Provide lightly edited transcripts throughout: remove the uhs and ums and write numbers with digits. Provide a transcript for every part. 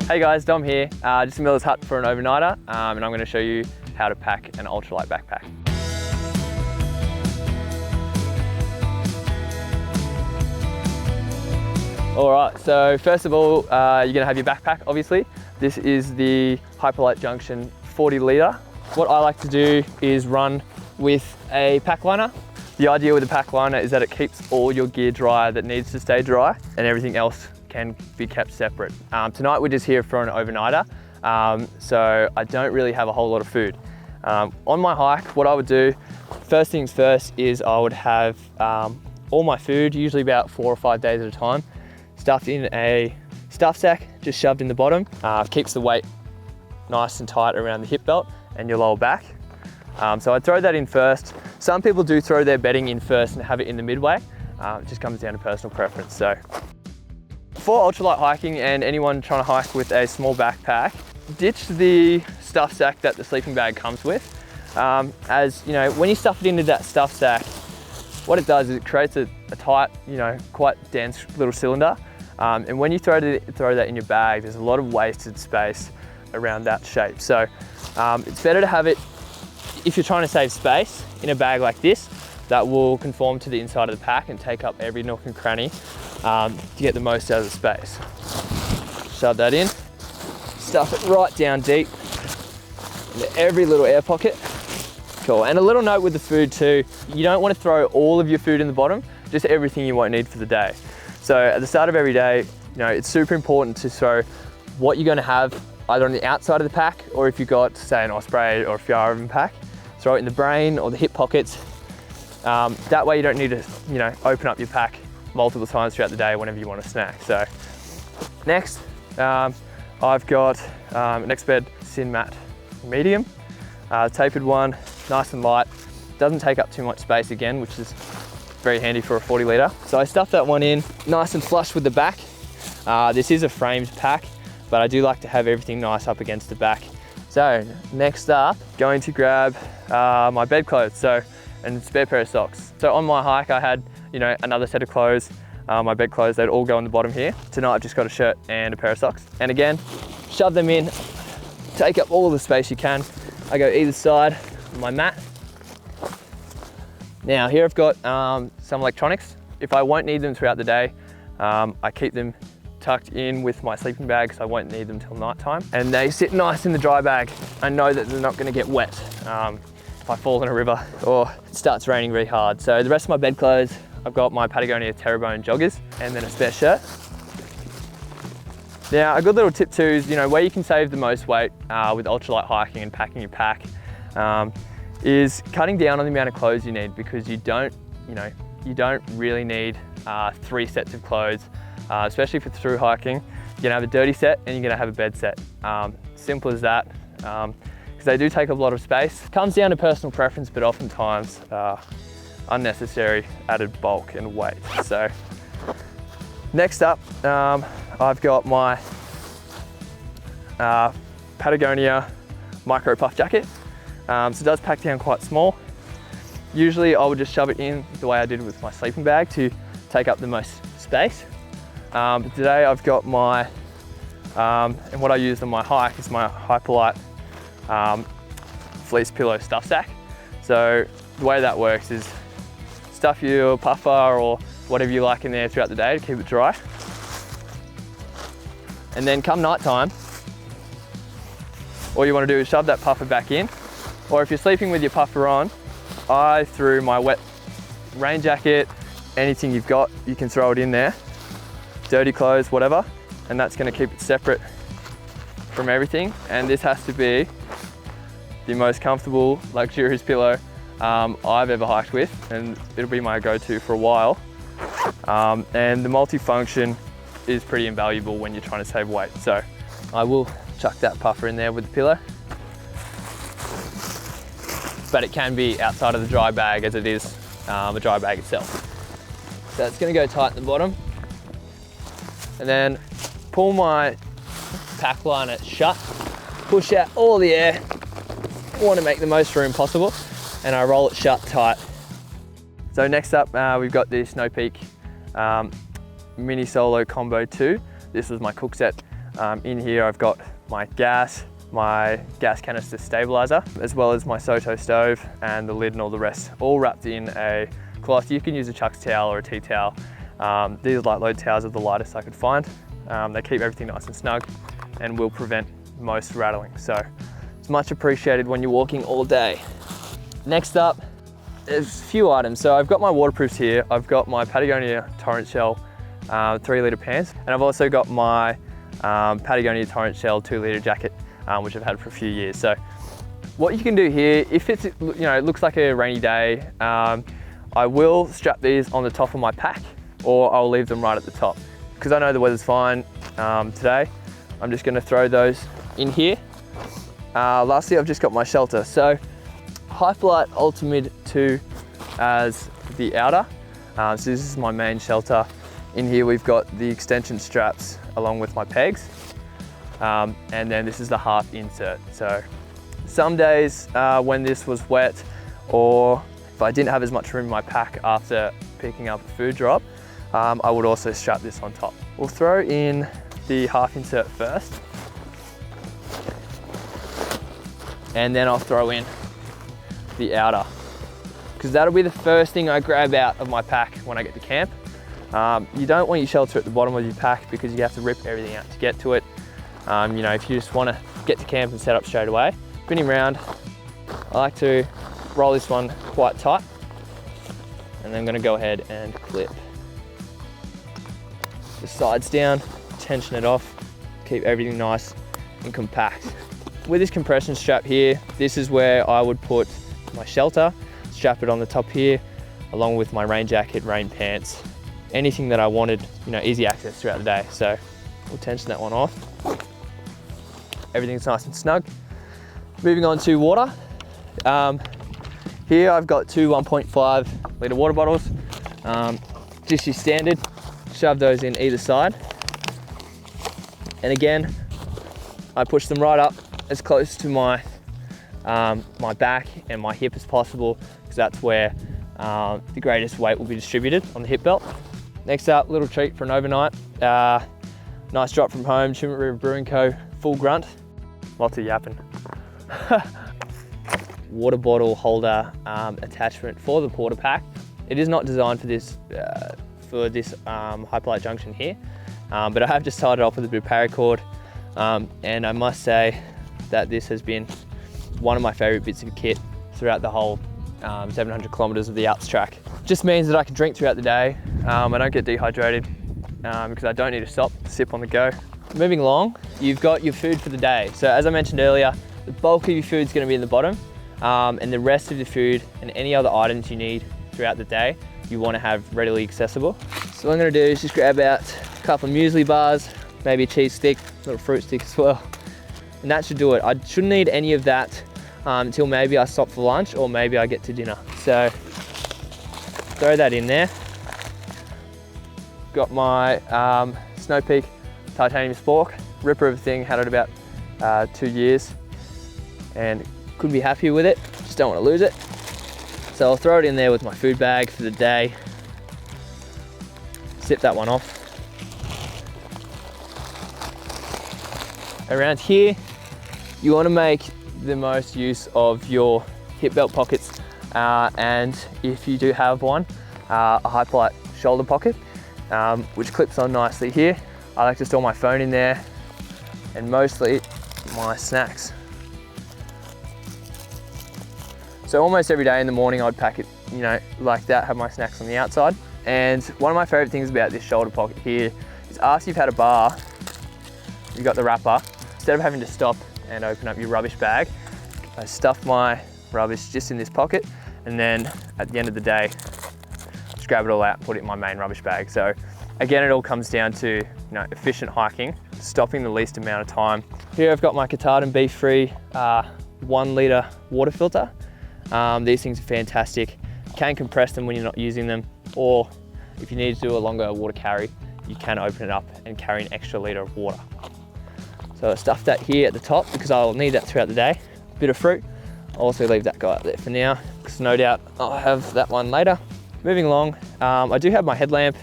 Hey guys, Dom here, just in Miller's Hut for an overnighter, and I'm going to show you how to pack an ultralight backpack. Alright, so first of all, you're going to have your backpack, obviously. This is the Hyperlight Junction 40 litre. What I like to do is run with a pack liner. The idea with the pack liner is that it keeps all your gear dry that needs to stay dry, and everything else can be kept separate. Tonight we're just here for an overnighter, so I don't really have a whole lot of food. On my hike, what I would do, first things first, is I would have all my food, usually about 4 or 5 days at a time, stuffed in a stuff sack, just shoved in the bottom. Keeps the weight nice and tight around the hip belt and your lower back. So I'd throw that in first. Some people do throw their bedding in first and have it in the midway. It just comes down to personal preference. So for ultralight hiking and anyone trying to hike with a small backpack, ditch the stuff sack that the sleeping bag comes with. As you know, when you stuff it into that stuff sack, what it does is it creates a tight, quite dense little cylinder. And when you throw that in your bag, there's a lot of wasted space around that shape. So it's better to have it, if you're trying to save space, in a bag like this that will conform to the inside of the pack and take up every nook and cranny to get the most out of the space. Shove that in, stuff it right down deep into every little air pocket. Cool, and a little note with the food too, you don't want to throw all of your food in the bottom, just everything you won't need for the day. So at the start of every day, it's super important to throw what you're going to have either on the outside of the pack, or if you've got, say, an Osprey or a Fjäriven pack, throw it in the brain or the hip pockets. That way you don't need to, open up your pack multiple times throughout the day whenever you want a snack. So next, I've got an Exped Sin Mat medium, tapered one, nice and light. Doesn't take up too much space again, which is very handy for a 40 litre. So I stuffed that one in nice and flush with the back. This is a framed pack, but I do like to have everything nice up against the back. So next up, going to grab my bedclothes, and spare pair of socks. So on my hike, I had another set of clothes, my bedclothes, they'd all go on the bottom here. Tonight I've just got a shirt and a pair of socks. And again, shove them in, take up all the space you can. I go either side of my mat. Now here I've got some electronics. If I won't need them throughout the day, I keep them tucked in with my sleeping bag because I won't need them till night time. And they sit nice in the dry bag. I know that they're not going to get wet if I fall in a river or it starts raining really hard. So the rest of my bedclothes, I've got my Patagonia Terrebone joggers and then a spare shirt. Now a good little tip too is, where you can save the most weight with ultralight hiking and packing your pack is cutting down on the amount of clothes you need, because you don't really need 3 sets of clothes. Especially for through hiking, you're gonna have a dirty set and you're gonna have a bed set. Simple as that, because they do take up a lot of space. Comes down to personal preference, but oftentimes unnecessary added bulk and weight. So next up, I've got my Patagonia micro puff jacket. So it does pack down quite small. Usually I would just shove it in the way I did with my sleeping bag to take up the most space. But today I've got my, and what I use on my hike is my Hyperlight fleece pillow stuff sack. So the way that works is stuff your puffer or whatever you like in there throughout the day to keep it dry. And then come night time, all you want to do is shove that puffer back in. Or if you're sleeping with your puffer on, I threw my wet rain jacket, anything you've got, you can throw it in there. Dirty clothes, whatever, and that's going to keep it separate from everything. And this has to be the most comfortable, luxurious pillow I've ever hiked with, and it'll be my go-to for a while. And the multi-function is pretty invaluable when you're trying to save weight. So I will chuck that puffer in there with the pillow, but it can be outside of the dry bag as it is a dry bag itself. So it's going to go tight in the bottom. And then pull my pack liner shut, push out all the air. I want to make the most room possible, and I roll it shut tight. So next up, we've got the Snow Peak Mini Solo Combo 2. This was my cook set In here I've got my gas canister stabilizer, as well as my Soto stove and the lid and all the rest, all wrapped in a cloth. You can use a Chuck's towel or a tea towel. These light load towels are the lightest I could find. They keep everything nice and snug and will prevent most rattling. So it's much appreciated when you're walking all day. Next up, there's a few items. So I've got my waterproofs here. I've got my Patagonia Torrent Shell 3-litre pants, and I've also got my Patagonia Torrent Shell 2-litre jacket, which I've had for a few years. So what you can do here, if it's, it looks like a rainy day, I will strap these on the top of my pack, or I'll leave them right at the top. Because I know the weather's fine today, I'm just gonna throw those in here. Lastly, I've just got my shelter. So Hyperlight Ultimate 2 as the outer. So this is my main shelter. In here we've got the extension straps along with my pegs. And then this is the half insert. So some days when this was wet, or if I didn't have as much room in my pack after picking up a food drop, I would also strap this on top. We'll throw in the half insert first, and then I'll throw in the outer, because that'll be the first thing I grab out of my pack when I get to camp. You don't want your shelter at the bottom of your pack because you have to rip everything out to get to it. If you just want to get to camp and set up straight away. Spinning round, I like to roll this one quite tight, and then I'm going to go ahead and clip the sides down, tension it off, keep everything nice and compact. With this compression strap here, this is where I would put my shelter, strap it on the top here, along with my rain jacket, rain pants, anything that I wanted, easy access throughout the day. So we'll tension that one off. Everything's nice and snug. Moving on to water. Here I've got two 1.5 litre water bottles, just your standard. Shove those in either side. And again, I push them right up as close to my my back and my hip as possible, because that's where the greatest weight will be distributed on the hip belt. Next up, little treat for an overnight. Nice drop from home, Chimney River Brewing Co. Full grunt. Lots of yapping. Water bottle holder attachment for the porta pack. It is not designed for this Hyperlight junction here, but I have just tied it off with a bit of paracord, and I must say that this has been one of my favourite bits of kit throughout the whole 700 kilometres of the Alps track. Just means that I can drink throughout the day. I don't get dehydrated because I don't need to stop, sip on the go. Moving along, you've got your food for the day. So as I mentioned earlier, the bulk of your food is going to be in the bottom, and the rest of the food and any other items you need throughout the day you want to have readily accessible. So what I'm going to do is just grab out a couple of muesli bars, maybe a cheese stick, a little fruit stick as well, and that should do it. I shouldn't need any of that until maybe I stop for lunch or maybe I get to dinner. So throw that in there. Got my Snow Peak titanium spork, ripper of a thing, had it about 2 years and couldn't be happier with it, just don't want to lose it. So I'll throw it in there with my food bag for the day, sip that one off. Around here, you want to make the most use of your hip belt pockets, and if you do have one, a Hyperlight shoulder pocket, which clips on nicely here. I like to store my phone in there, and mostly my snacks. So almost every day in the morning I'd pack it, like that, have my snacks on the outside. And one of my favorite things about this shoulder pocket here is after you've had a bar, you've got the wrapper, instead of having to stop and open up your rubbish bag, I stuff my rubbish just in this pocket, and then at the end of the day, just grab it all out and put it in my main rubbish bag. So again, it all comes down to efficient hiking, stopping the least amount of time. Here I've got my Katahdin Beef-Free 1 litre water filter. These things are fantastic. You can compress them when you're not using them, or if you need to do a longer water carry, you can open it up and carry an extra litre of water. So I stuff that here at the top because I'll need that throughout the day. Bit of fruit, I'll also leave that guy up there for now, because no doubt I'll have that one later. Moving along, I do have my headlamp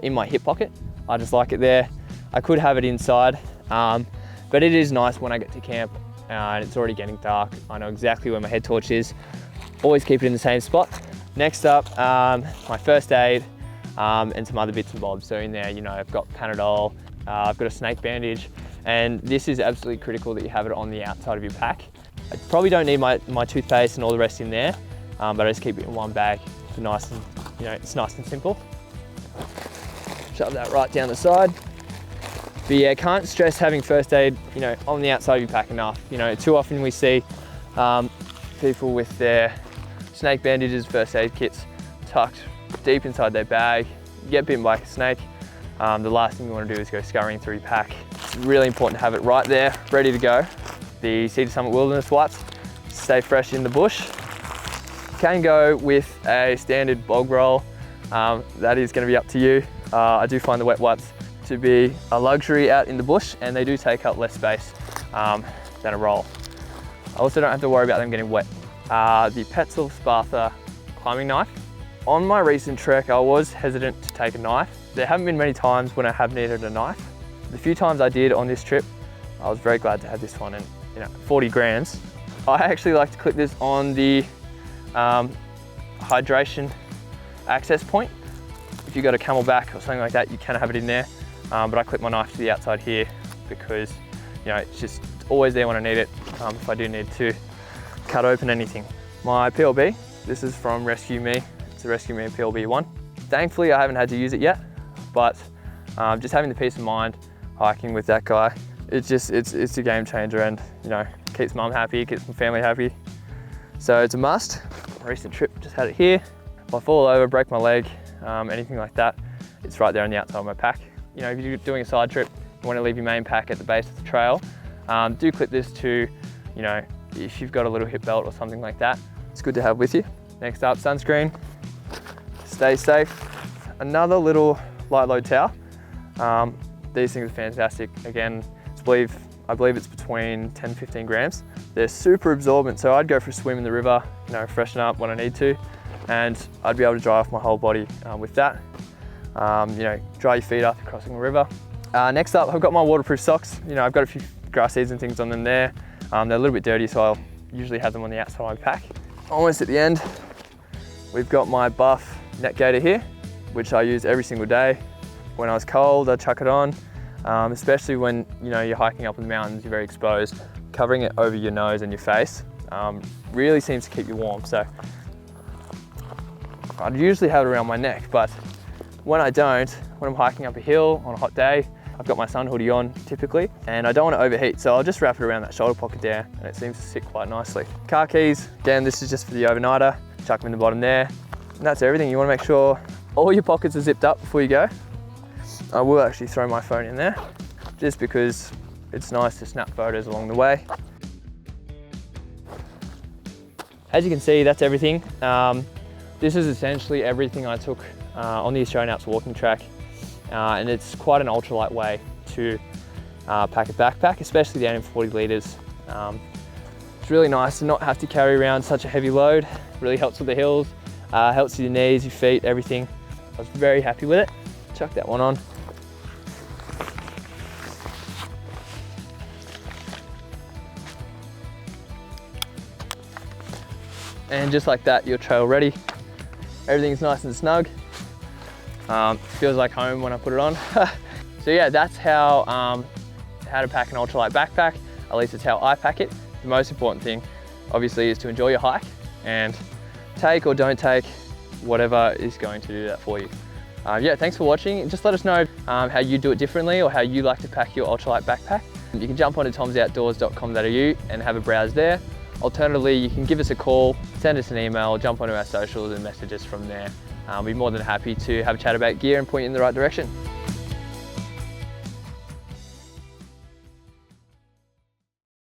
in my hip pocket. I just like it there. I could have it inside, but it is nice when I get to camp and it's already getting dark. I know exactly where my head torch is. Always keep it in the same spot. Next up, my first aid and some other bits and bobs. So in there, you know, I've got Panadol, I've got a snake bandage, and this is absolutely critical that you have it on the outside of your pack. I probably don't need my toothpaste and all the rest in there, but I just keep it in one bag. It's nice and, you know, it's nice and simple. Shove that right down the side. But yeah, can't stress having first aid, you know, on the outside of your pack enough. You know, too often we see people with their snake bandages, first aid kits tucked deep inside their bag. You get bitten by a snake, the last thing you want to do is go scurrying through your pack. It's really important to have it right there, ready to go. The Cedar Summit Wilderness wipes stay fresh in the bush. You can go with a standard bog roll. That is going to be up to you. I do find the wet wipes to be a luxury out in the bush, and they do take up less space than a roll. I also don't have to worry about them getting wet. The Petzl Sparta climbing knife. On my recent trek, I was hesitant to take a knife. There haven't been many times when I have needed a knife. The few times I did on this trip, I was very glad to have this one, and you know, 40 grams. I actually like to clip this on the hydration access point. If you've got a Camelback or something like that, you can have it in there. But I clip my knife to the outside here because, you know, it's always there when I need it, if I do need to cut open anything. My PLB, this is from Rescue Me. It's a Rescue Me PLB 1. Thankfully, I haven't had to use it yet, but just having the peace of mind hiking with that guy, it's a game changer, and you know, keeps mum happy, keeps my family happy. So it's a must. Recent trip, just had it here. If I fall over, break my leg, anything like that, it's right there on the outside of my pack. You know, if you're doing a side trip, you want to leave your main pack at the base of the trail, do clip this to, you know, if you've got a little hip belt or something like that, it's good to have with you. Next up, sunscreen. Stay safe. Another little light load towel. These things are fantastic. Again, I believe it's between 10 and 15 grams. They're super absorbent, so I'd go for a swim in the river, you know, freshen up when I need to, and I'd be able to dry off my whole body with that. You know, dry your feet after crossing a river. Next up, I've got my waterproof socks. You know, I've got a few grass seeds and things on them there. They're a little bit dirty, so I'll usually have them on the outside of my pack. Almost at the end, we've got my buff net gaiter here, which I use every single day. When I was cold, I'd chuck it on, especially when, you know, you're hiking up in the mountains, you're very exposed. Covering it over your nose and your face really seems to keep you warm. So I'd usually have it around my neck, but when I don't, when I'm hiking up a hill on a hot day, I've got my sun hoodie on typically, and I don't want to overheat, so I'll just wrap it around that shoulder pocket there, and it seems to sit quite nicely. Car keys, again, this is just for the overnighter. Chuck them in the bottom there, and that's everything. You want to make sure all your pockets are zipped up before you go. I will actually throw my phone in there, just because it's nice to snap photos along the way. As you can see, that's everything. This is essentially everything I took on the Australian Alps Walking Track, and it's quite an ultralight way to pack a backpack, especially down in 40 litres. It's really nice to not have to carry around such a heavy load. Really helps with the hills, helps with your knees, your feet, everything. I was very happy with it. Chuck that one on. And just like that, you're trail ready. Everything's nice and snug. Feels like home when I put it on. So yeah, that's how to pack an ultralight backpack. At least it's how I pack it. The most important thing, obviously, is to enjoy your hike and take or don't take whatever is going to do that for you. Yeah, thanks for watching. Just let us know how you do it differently, or how you like to pack your ultralight backpack. You can jump onto tomsoutdoors.com.au and have a browse there. Alternatively, you can give us a call, send us an email, jump onto our socials and message us from there. We'll be more than happy to have a chat about gear and point you in the right direction.